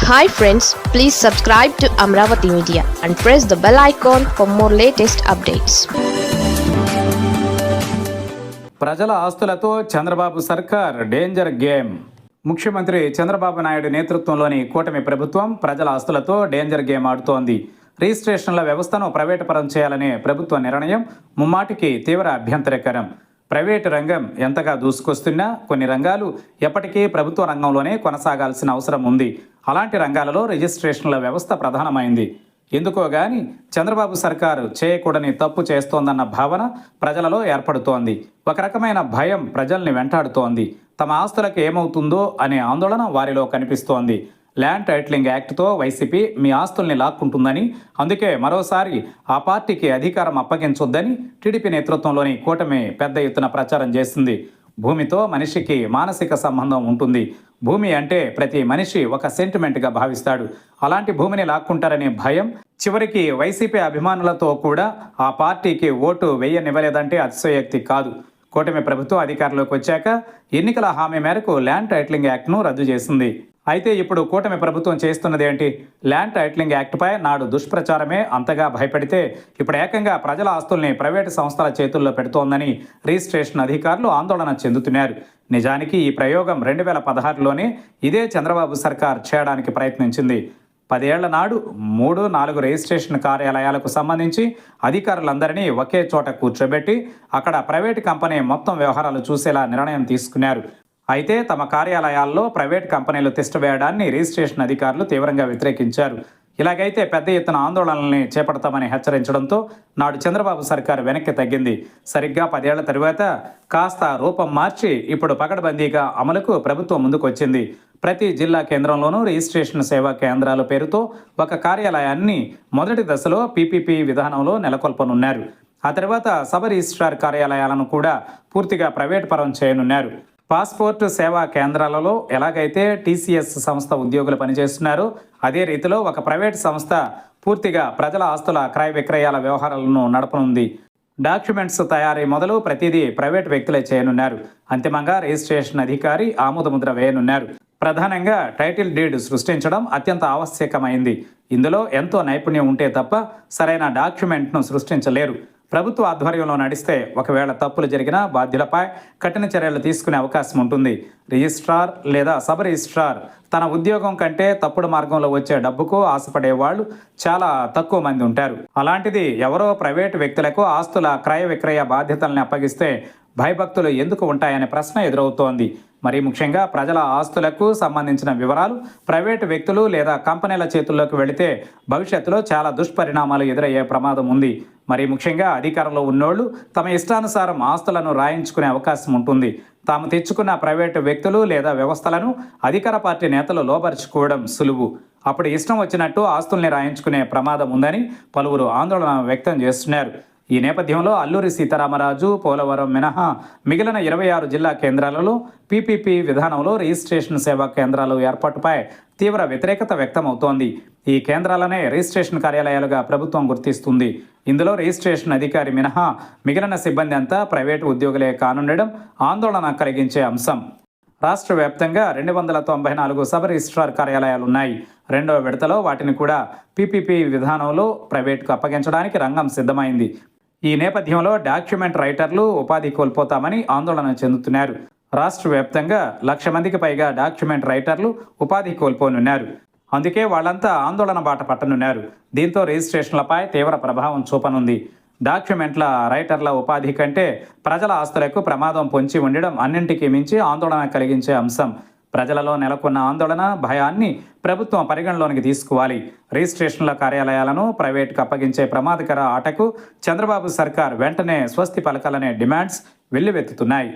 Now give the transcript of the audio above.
Hi friends, please subscribe to Amravati Media and press the bell icon for more latest updates. ప్రజల ఆస్తులతో చంద్రబాబు సర్కార్ danger game. ముఖ్యమంత్రి చంద్రబాబు నాయుడు నేతృత్వంలోని కూటమి ప్రభుత్వం ప్రజల ఆస్తులతో డేంజర్ గేమ్ ఆడుతోంది. రిజిస్ట్రేషన్ల వ్యవస్థను ప్రైవేటు పరం చేయాలనే ప్రభుత్వ నిర్ణయం ముమ్మాటికి తీవ్ర అభ్యంతరకరం. ప్రైవేటు రంగం ఎంతగా దూసుకొస్తున్నా కొన్ని రంగాలు ఎప్పటికీ ప్రభుత్వ రంగంలోనే కొనసాగాల్సిన అవసరం ఉంది. అలాంటి రంగాలలో రిజిస్ట్రేషన్ల వ్యవస్థ ప్రధానమైంది. ఎందుకో గాని చంద్రబాబు సర్కారు చేయకూడని తప్పు చేస్తోందన్న భావన ప్రజలలో ఏర్పడుతోంది. ఒక రకమైన భయం ప్రజల్ని వెంటాడుతోంది. తమ ఆస్తులకు ఏమవుతుందో అనే ఆందోళన వారిలో కనిపిస్తోంది. ల్యాండ్ టైటిలింగ్ యాక్ట్తో వైసీపీ మీ ఆస్తుల్ని లాక్కుంటుందని, అందుకే మరోసారి ఆ పార్టీకి అధికారం అప్పగించొద్దని టీడీపీ నేతృత్వంలోని కూటమి పెద్ద ఎత్తున ప్రచారం చేసింది. భూమితో మనిషికి మానసిక సంబంధం ఉంటుంది. భూమి అంటే ప్రతి మనిషి ఒక సెంటిమెంట్గా భావిస్తాడు. అలాంటి భూమిని లాక్కుంటారనే భయం చివరికి వైసీపీ అభిమానులతో కూడా ఆ పార్టీకి ఓటు వేయనివ్వలేదంటే అతిశయోక్తి కాదు. కూటమి ప్రభుత్వం అధికారంలోకి వచ్చాక ఎన్నికల హామీ మేరకు ల్యాండ్ టైటిలింగ్ యాక్ట్ను రద్దు చేసింది. అయితే ఇప్పుడు కూటమి ప్రభుత్వం చేస్తున్నది ఏంటి? ల్యాండ్ టైటిలింగ్ యాక్ట్పై నాడు దుష్ప్రచారమే అంతగా భయపడితే ఇప్పుడు ఏకంగా ప్రజల ఆస్తుల్ని ప్రైవేటు సంస్థల చేతుల్లో పెడుతోందని రిజిస్ట్రేషన్ అధికారులు ఆందోళన చెందుతున్నారు. నిజానికి ఈ ప్రయోగం 2016లోనే ఇదే చంద్రబాబు సర్కార్ చేయడానికి ప్రయత్నించింది. 10 ఏళ్ల నాడు 3-4 రిజిస్ట్రేషన్ కార్యాలయాలకు సంబంధించి అధికారులందరినీ ఒకే చోట కూర్చోబెట్టి అక్కడ ప్రైవేటు కంపెనీ మొత్తం వ్యవహారాలు చూసేలా నిర్ణయం తీసుకున్నారు. అయితే తమ కార్యాలయాల్లో ప్రైవేట్ కంపెనీలు తిష్టవేయడాన్ని రిజిస్ట్రేషన్ అధికారులు తీవ్రంగా వ్యతిరేకించారు. ఇలాగైతే పెద్ద ఎత్తున ఆందోళనల్ని చేపడతామని హెచ్చరించడంతో నాడు చంద్రబాబు సర్కారు వెనక్కి తగ్గింది. సరిగ్గా 10 ఏళ్ల తరువాత కాస్త రూపం మార్చి ఇప్పుడు పకడ్బందీగా అమలుకు ప్రభుత్వం ముందుకొచ్చింది. ప్రతి జిల్లా కేంద్రంలోనూ రిజిస్ట్రేషన్ సేవా కేంద్రాల పేరుతో ఒక కార్యాలయాన్ని మొదటి దశలో పీపీపీ విధానంలో నెలకొల్పనున్నారు. ఆ తర్వాత సబ్ రిజిస్ట్రార్ కార్యాలయాలను కూడా పూర్తిగా ప్రైవేట్ పరం చేయనున్నారు. పాస్పోర్ట్ సేవా కేంద్రాలలో ఎలాగైతే టీసీఎస్ సంస్థ ఉద్యోగులు పనిచేస్తున్నారో అదే రీతిలో ఒక ప్రైవేట్ సంస్థ పూర్తిగా ప్రజల ఆస్తుల క్రయ విక్రయాల వ్యవహారాలను నడపనుంది. డాక్యుమెంట్స్ తయారీ మొదలు ప్రతిదీ ప్రైవేట్ వ్యక్తులే చేయనున్నారు. అంతిమంగా రిజిస్ట్రేషన్ అధికారి ఆమోదముద్ర వేయనున్నారు. ప్రధానంగా టైటిల్ డీడ్ సృష్టించడం అత్యంత ఆవశ్యకమైంది. ఇందులో ఎంతో నైపుణ్యం ఉంటే తప్ప సరైన డాక్యుమెంట్ను సృష్టించలేరు. ప్రభుత్వ ఆధ్వర్యంలో నడిస్తే ఒకవేళ తప్పులు జరిగినా బాధ్యులపై కఠిన చర్యలు తీసుకునే అవకాశం ఉంటుంది. రిజిస్ట్రార్ లేదా సబ్ రిజిస్ట్రార్ తన ఉద్యోగం కంటే తప్పుడు మార్గంలో వచ్చే డబ్బుకు ఆశపడే వాళ్ళు చాలా తక్కువ మంది ఉంటారు. అలాంటిది ఎవరో ప్రైవేటు వ్యక్తులకు ఆస్తుల క్రయ విక్రయ బాధ్యతల్ని అప్పగిస్తే భయభక్తులు ఎందుకు ఉంటాయనే ప్రశ్న ఎదురవుతోంది. మరీ ముఖ్యంగా ప్రజల ఆస్తులకు సంబంధించిన వివరాలు ప్రైవేటు వ్యక్తులు లేదా కంపెనీల చేతుల్లోకి వెళితే భవిష్యత్తులో చాలా దుష్పరిణామాలు ఎదురయ్యే ప్రమాదం ఉంది. మరీ ముఖ్యంగా అధికారంలో ఉన్నోళ్లు తమ ఇష్టానుసారం ఆస్తులను రాయించుకునే అవకాశం ఉంటుంది. తాము తెచ్చుకున్న ప్రైవేటు వ్యక్తులు లేదా వ్యవస్థలను అధికార పార్టీ నేతలు లోపరుచుకోవడం సులువు. అప్పుడు ఇష్టం వచ్చినట్టు ఆస్తుల్ని రాయించుకునే ప్రమాదం ఉందని పలువురు ఆందోళన వ్యక్తం చేస్తున్నారు. ఈ నేపథ్యంలో అల్లూరి సీతారామరాజు, పోలవరం మినహా మిగిలిన 26 జిల్లా కేంద్రాలలో పీపీపీ విధానంలో రిజిస్ట్రేషన్ సేవా కేంద్రాలు ఏర్పాటుపై తీవ్ర వ్యతిరేకత వ్యక్తమవుతోంది. ఈ కేంద్రాలనే రిజిస్ట్రేషన్ కార్యాలయాలుగా ప్రభుత్వం గుర్తిస్తుంది. ఇందులో రిజిస్ట్రేషన్ అధికారి మినహా మిగిలిన సిబ్బంది అంతా ప్రైవేటు ఉద్యోగులే కానుండడం ఆందోళన కలిగించే అంశం. రాష్ట్ర వ్యాప్తంగా 294 సబ్ రిజిస్ట్రార్ కార్యాలయాలున్నాయి. రెండవ విడతలో వాటిని కూడా పీపీపీ విధానంలో ప్రైవేటుకు అప్పగించడానికి రంగం సిద్ధమైంది. ఈ నేపథ్యంలో డాక్యుమెంట్ రైటర్లు ఉపాధి కోల్పోతామని ఆందోళన చెందుతున్నారు. రాష్ట్ర వ్యాప్తంగా 1,00,000 మందికి పైగా డాక్యుమెంట్ రైటర్లు ఉపాధి కోల్పోనున్నారు. అందుకే వాళ్ళంతా ఆందోళన బాట పట్టనున్నారు. దీంతో రిజిస్ట్రేషన్లపై తీవ్ర ప్రభావం చూపనుంది. డాక్యుమెంట్ల రైటర్ల ఉపాధి కంటే ప్రజల ఆస్తులకు ప్రమాదం పొంచి ఉండడం అన్నింటికీ మించి ఆందోళన కలిగించే అంశం. ప్రజలలో నెలకొన్న ఆందోళన భయాన్ని ప్రభుత్వం పరిగణలోనికి తీసుకోవాలి. రిజిస్ట్రేషన్ల కార్యాలయాలను ప్రైవేటుకు అప్పగించే ప్రమాదకర ఆటకు చంద్రబాబు సర్కార్ వెంటనే స్వస్తి పలకాలనే డిమాండ్స్ వెల్లువెత్తుతున్నాయి.